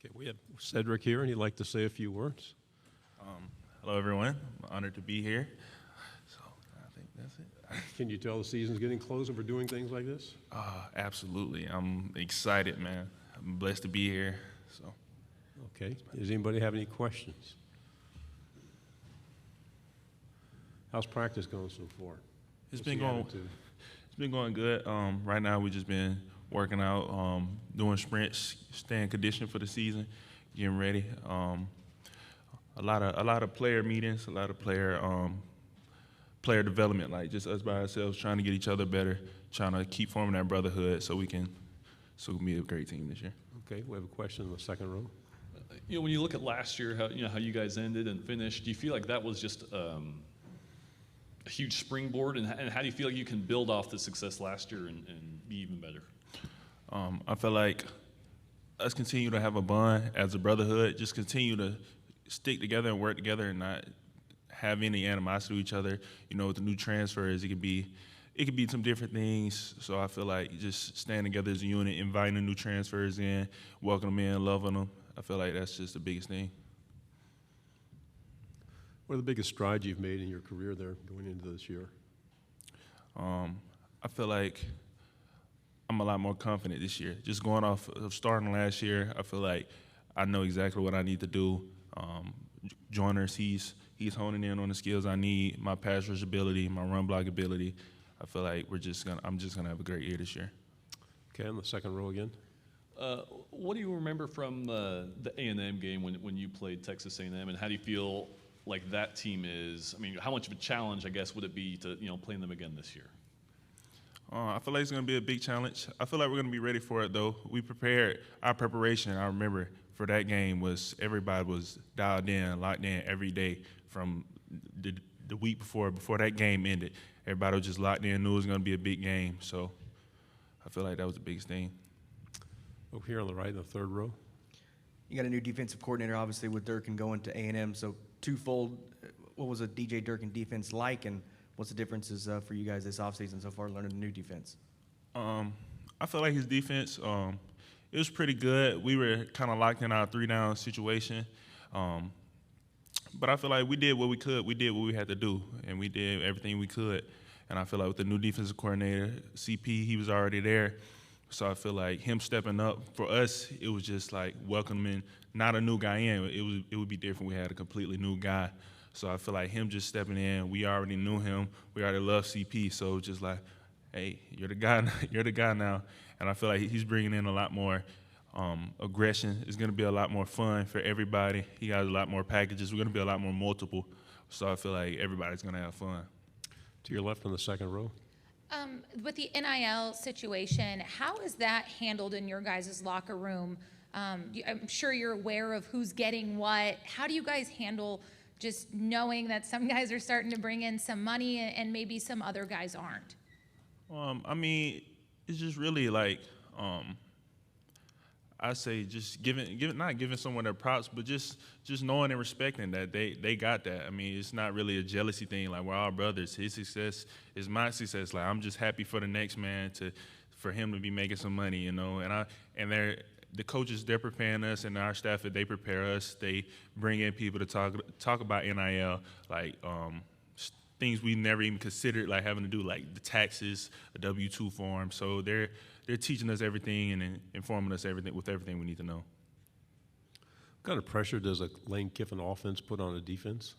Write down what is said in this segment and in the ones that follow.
Okay, we have Cedric here, and he'd like to say a few words. Hello, everyone. I'm honored to be here. So I think that's it. Can you tell the season's getting closer for doing things like this? Absolutely. I'm excited, man. I'm blessed to be here. So. Okay. Does anybody have any questions? How's practice going so far? It's been going good. Right now, we've just been working out, doing sprints, staying conditioned for the season, getting ready. A lot of player meetings, a lot of player development, like just us by ourselves, trying to get each other better, trying to keep forming that brotherhood so we can be a great team this year. Okay, we have a question in the second row. When you look at last year, how you guys ended and finished, do you feel like that was just a huge springboard, and how do you feel like you can build off the success last year and be even better? I feel like us continue to have a bond as a brotherhood, just continue to stick together and work together and not have any animosity to each other. With the new transfers, it could be some different things. So I feel like just staying together as a unit, inviting the new transfers in, welcoming them in, loving them. I feel like that's just the biggest thing. What are the biggest strides you've made in your career there going into this year? I feel like I'm a lot more confident this year. Just going off of starting last year, I feel like I know exactly what I need to do. Joiners, he's honing in on the skills I need, my pass rush ability, my run block ability. I feel like I'm just gonna have a great year this year. Okay, in the second row again. What do you remember from the A&M game when you played Texas A&M, and how do you feel like that team is? I mean, how much of a challenge, I guess, would it be to playing them again this year? I feel like it's going to be a big challenge. I feel like we're going to be ready for it, though. We prepared. Our preparation, I remember, for that game was everybody was dialed in, locked in every day from the week before that game ended. Everybody was just locked in, knew it was going to be a big game. So I feel like that was the biggest thing. Over here on the right in the third row. You got a new defensive coordinator, obviously, with Durkin going to A&M. So twofold, what was a DJ Durkin defense like, and what's the differences for you guys this offseason so far learning the new defense? I feel like his defense, it was pretty good. We were kind of locked in our 3-down situation. But I feel like we did what we could. We did what we had to do, and we did everything we could. And I feel like with the new defensive coordinator, CP, he was already there. So I feel like him stepping up, for us, it was just like welcoming not a new guy in. It would be different. We had a completely new guy. So I feel like him just stepping in, we already knew him. We already loved CP. So just like, hey, you're the guy. You're the guy now. And I feel like he's bringing in a lot more aggression. It's going to be a lot more fun for everybody. He has a lot more packages. We're going to be a lot more multiple. So I feel like everybody's going to have fun. To your left on the second row. With the NIL situation, how is that handled in your guys' locker room? I'm sure you're aware of who's getting what. How do you guys handle just knowing that some guys are starting to bring in some money and maybe some other guys aren't? I mean, it's just really like, I say just not giving someone their props, but just knowing and respecting that they got that. I mean, it's not really a jealousy thing. Like, we're all brothers. His success is my success. Like, I'm just happy for the next man for him to be making some money, And the coaches, they're preparing us, and our staff, they prepare us. They bring in people to talk about NIL, like things we never even considered, like having to do, like the taxes, a W-2 form. So they're teaching us everything and informing us with everything we need to know. What kind of pressure does a Lane Kiffin offense put on a defense?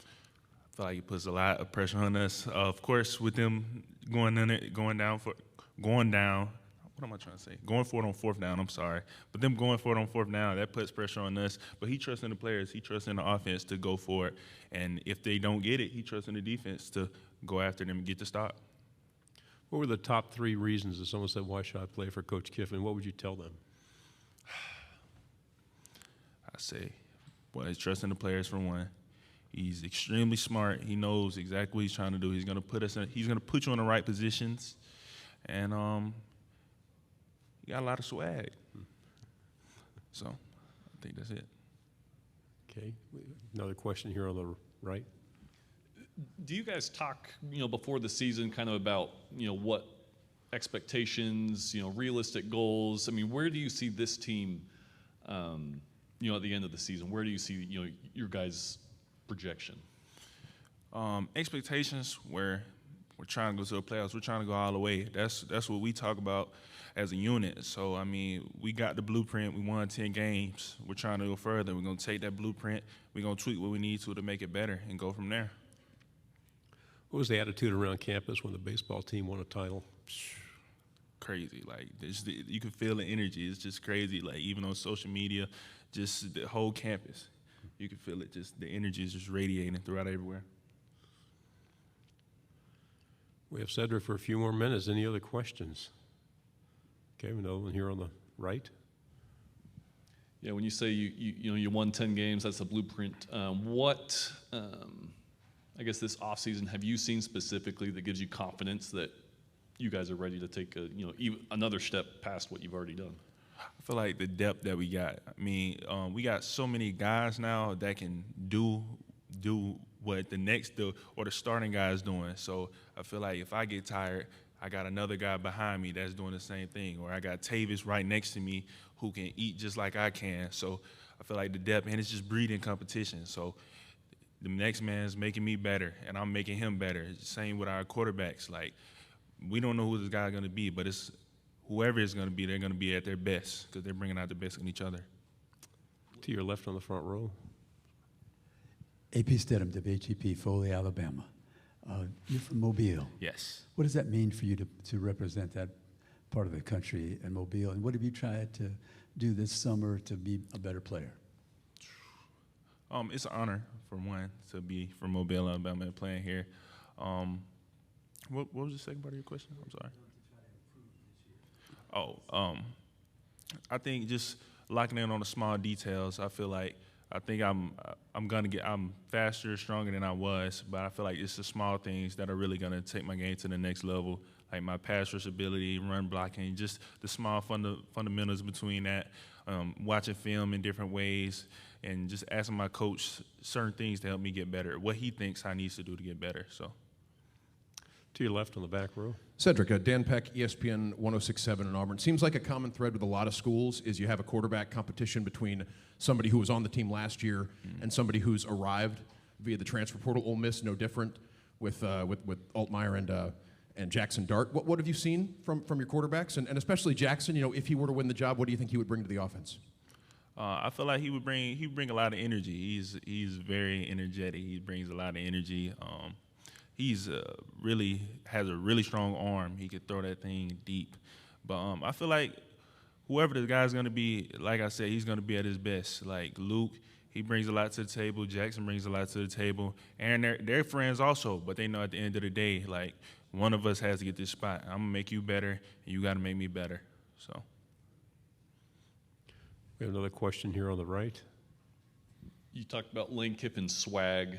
I feel like it puts a lot of pressure on us. Of course, with them going down. What am I trying to say? Going for it on fourth down, I'm sorry. But them going for it on fourth down, that puts pressure on us. But he trusts in the players. He trusts in the offense to go for it. And if they don't get it, he trusts in the defense to go after them and get the stop. What were the top 3 reasons if someone said, why should I play for Coach Kiffin? What would you tell them? I say, well, he's trusting the players for one. He's extremely smart. He knows exactly what he's trying to do. He's going to put you in the right positions. And he got a lot of swag. So I think that's it. Okay. Another question here on the right. Do you guys talk, before the season kind of about, what expectations, realistic goals? I mean, where do you see this team at the end of the season? Where do you see, your guys' projection? Expectations where we're trying to go to the playoffs. We're trying to go all the way. That's what we talk about as a unit. So, I mean, we got the blueprint. We won 10 games. We're trying to go further. We're going to take that blueprint. We're going to tweak what we need to make it better and go from there. What was the attitude around campus when the baseball team won a title? Crazy. Like, you can feel the energy. It's just crazy. Like, even on social media, just the whole campus, you can feel it. Just the energy is just radiating throughout everywhere. We have Cedric for a few more minutes. Any other questions? Okay, we know one here on the right. Yeah, when you say you won 10 games, that's a blueprint. What, I guess this offseason, have you seen specifically that gives you confidence that you guys are ready to take another step past what you've already done? I feel like the depth that we got. I mean, we got so many guys now that can do what the starting guy is doing. So I feel like if I get tired, I got another guy behind me that's doing the same thing. Or I got Tavis right next to me who can eat just like I can. So I feel like the depth, and it's just breeding competition. So the next man's making me better, and I'm making him better. It's the same with our quarterbacks. Like, we don't know who this guy's going to be, but it's whoever it's going to be, they're going to be at their best because they're bringing out the best in each other. To your left on the front row. AP Stedham, WHEP, Foley, Alabama. You're from Mobile. Yes. What does that mean for you to represent that part of the country in Mobile? And what have you tried to do this summer to be a better player? It's an honor, for one, to be from Mobile, Alabama, and playing here. What was the second part of your question? I'm sorry. I think just locking in on the small details. I think I'm faster, stronger than I was, but I feel like it's the small things that are really gonna take my game to the next level, like my pass rush ability, run blocking, just the small fundamentals between that, watching film in different ways, and just asking my coach certain things to help me get better, what he thinks I need to do to get better. So. To your left on the back row. Cedric, Dan Peck, ESPN 106.7 in Auburn. Seems like a common thread with a lot of schools is you have a quarterback competition between somebody who was on the team last year and somebody who's arrived via the transfer portal. Ole Miss, no different with Altmaier and Jackson Dart. What have you seen from your quarterbacks, and especially Jackson? If he were to win the job, what do you think he would bring to the offense? I feel like he would bring a lot of energy. He's very energetic. He brings a lot of energy. He's really has a really strong arm. He could throw that thing deep. But I feel like whoever the guy's going to be, like I said, he's going to be at his best. Like Luke, he brings a lot to the table. Jackson brings a lot to the table. And they're friends also, but they know at the end of the day, like, one of us has to get this spot. I'm going to make you better, and you got to make me better. So. We have another question here on the right. You talked about Lane Kiffen's swag.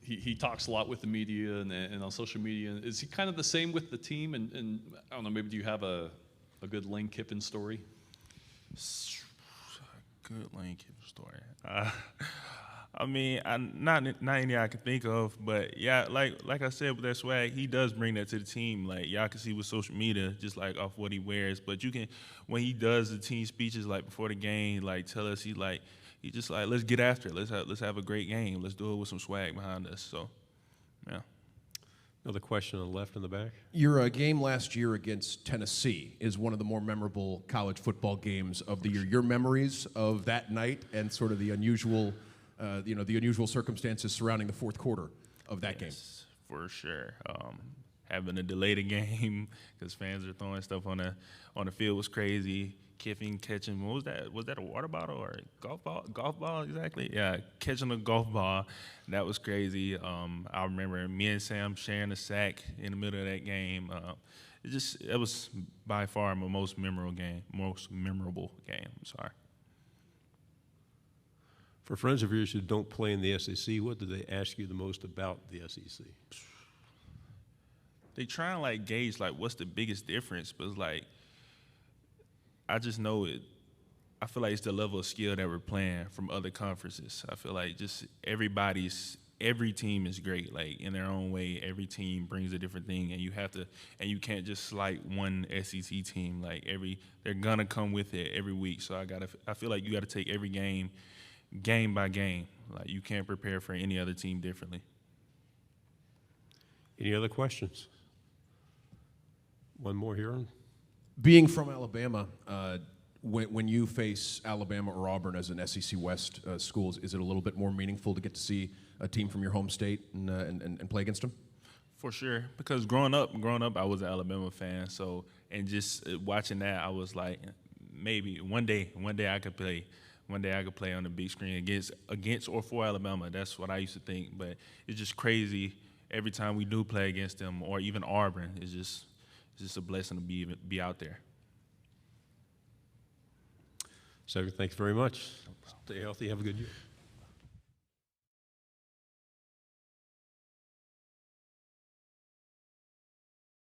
He talks a lot with the media and on social media. Is he kind of the same with the team? And I don't know, maybe do you have a good Lane Kiffin story? Good Lane Kiffin story. I mean, not any I can think of, but yeah, like I said with that swag, he does bring that to the team. Like, y'all can see with social media, just like off what he wears. But you can, when he does the team speeches like before the game, like tell us he just like, let's get after it. Let's have a great game. Let's do it with some swag behind us. So, yeah. Another question on the left in the back. Your game last year against Tennessee is one of the more memorable college football games of the year. Your memories of that night and sort of the unusual, the unusual circumstances surrounding the fourth quarter of that game. For sure. Having to delay the game because fans are throwing stuff on the field was crazy. Kiffin catching, what was that? Was that a water bottle or a golf ball? Golf ball, exactly. Yeah, catching a golf ball, that was crazy. I remember me and Sam sharing a sack in the middle of that game. It was by far my most memorable game. I'm sorry. For friends of yours who don't play in the SEC, what do they ask you the most about the SEC? They try and like gauge like what's the biggest difference, but it's like, I just know it. I feel like it's the level of skill that we're playing from other conferences. I feel like just everybody's every team is great, like in their own way. Every team brings a different thing, and you can't just slight one SEC team. Like they're gonna come with it every week. So I feel like you got to take every game by game. Like you can't prepare for any other team differently. Any other questions? One more here. Being from Alabama, when you face Alabama or Auburn as an SEC West schools, is it a little bit more meaningful to get to see a team from your home state and play against them? For sure, because growing up, I was an Alabama fan. So, and just watching that, I was like, maybe one day I could play. One day I could play on the big screen against or for Alabama. That's what I used to think. But it's just crazy every time we do play against them, or even Auburn. It's just a blessing to be out there. Cedric, thanks very much. Stay healthy. Have a good year.